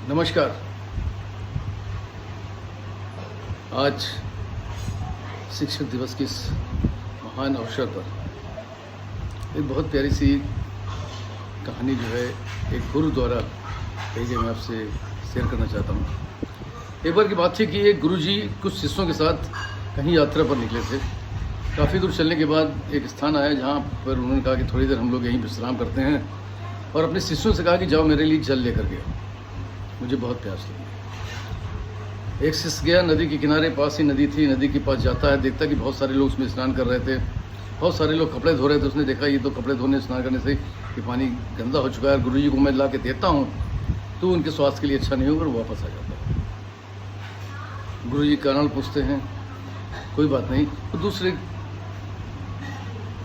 नमस्कार। आज शिक्षक दिवस के इस महान अवसर पर एक बहुत प्यारी सी कहानी जो है एक गुरु द्वारा कही गई मैं आपसे शेयर करना चाहता हूँ। एक बार की बात थी कि एक गुरुजी कुछ शिष्यों के साथ कहीं यात्रा पर निकले थे। काफ़ी दूर चलने के बाद एक स्थान आया जहाँ पर उन्होंने कहा कि थोड़ी देर हम लोग यहीं विश्राम करते हैं, और अपने शिष्यों से कहा कि जाओ मेरे लिए जल लेकर के, मुझे बहुत प्यास लगी। एक शिष्य गया नदी के किनारे, पास ही नदी थी। नदी के पास जाता है, देखता कि बहुत सारे लोग उसमें स्नान कर रहे थे, बहुत सारे लोग कपड़े धो रहे थे। उसने देखा ये तो कपड़े धोने स्नान करने से कि पानी गंदा हो चुका है, गुरु जी को मैं ला के देता हूँ तो उनके स्वास्थ्य के लिए अच्छा नहीं होगा, और वापस आ जाता है। गुरु जी कारण पूछते हैं, कोई बात नहीं, तो दूसरे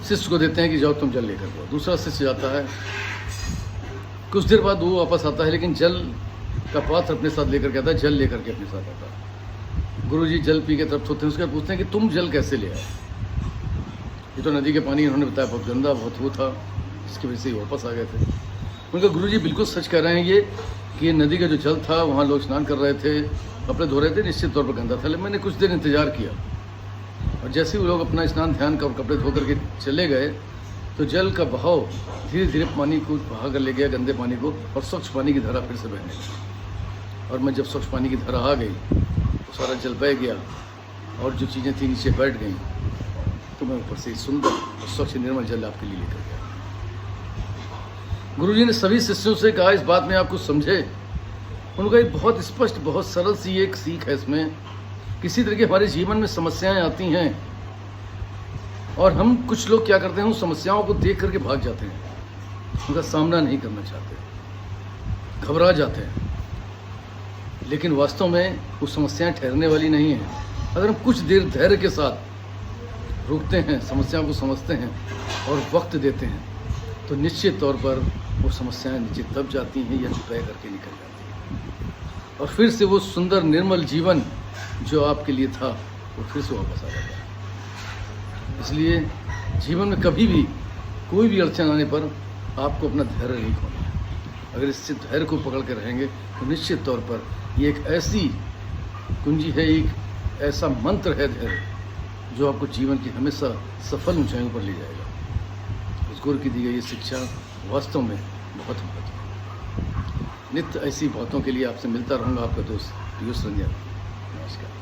शिष्य को देते हैं कि जाओ तुम जल लेकर दो। दूसरा शिष्य जाता है, कुछ देर बाद वो वापस आता है, लेकिन जल का पात्र अपने साथ लेकर के आता है, जल लेकर के अपने साथ आता है। गुरुजी जल पी के तृप्त होते हैं, उसके बाद पूछते हैं कि तुम जल कैसे ले आए। ये तो नदी के पानी उन्होंने बताया बहुत गंदा, बहुत वो था, इसकी वजह से वापस आ गए थे। उनका गुरुजी बिल्कुल सच कह रहे हैं ये कि ये नदी का जो जल था, वहाँ लोग स्नान कर रहे थे, कपड़े धो रहे थे, निश्चित तौर पर गंदा था। लेकिन मैंने कुछ देर इंतजार किया, और जैसे ही वो लोग अपना स्नान ध्यान कर कपड़े धो करके चले गए तो जल का बहाव धीरे धीरे पानी को बहा कर ले गया, गंदे पानी को, और स्वच्छ पानी की धारा फिर से बहने लगी। और मैं जब स्वच्छ पानी की धारा आ गई तो सारा जल बह गया, और जो चीज़ें थी नीचे बैठ गई, तो मैं ऊपर से सुंदर और स्वच्छ निर्मल जल आपके लिए लेकर गया। गुरुजी ने सभी शिष्यों से कहा, इस बात में आप कुछ समझे। उनका एक बहुत स्पष्ट, बहुत सरल सी एक सीख है इसमें। किसी तरह के हमारे जीवन में समस्याएं आती हैं, और हम कुछ लोग क्या करते हैं, उन समस्याओं को देख करके भाग जाते हैं, उनका सामना नहीं करना चाहते, घबरा जाते हैं। लेकिन वास्तव में वो समस्याएं ठहरने वाली नहीं हैं। अगर हम कुछ देर धैर्य के साथ रुकते हैं, समस्याओं को समझते हैं और वक्त देते हैं, तो निश्चित तौर पर वो समस्याएं नीचे दब जाती हैं या तय करके निकल जाती हैं, और फिर से वो सुंदर निर्मल जीवन जो आपके लिए था वो फिर से वापस आ जाता है। इसलिए जीवन में कभी भी कोई भी अड़चन आने पर आपको अपना धैर्य नहीं खोना है। अगर इससे धैर्य को पकड़ के रहेंगे तो निश्चित तौर पर ये एक ऐसी कुंजी है, एक ऐसा मंत्र है धैर्य, जो आपको जीवन की हमेशा सफल ऊंचाइयों पर ले जाएगा। उस गुरु की दी गई ये शिक्षा वास्तव में बहुत महत्वपूर्ण है। नित्य ऐसी बातों के लिए आपसे मिलता रहूँगा, आपका दोस्त पीयूष रंजन। नमस्कार।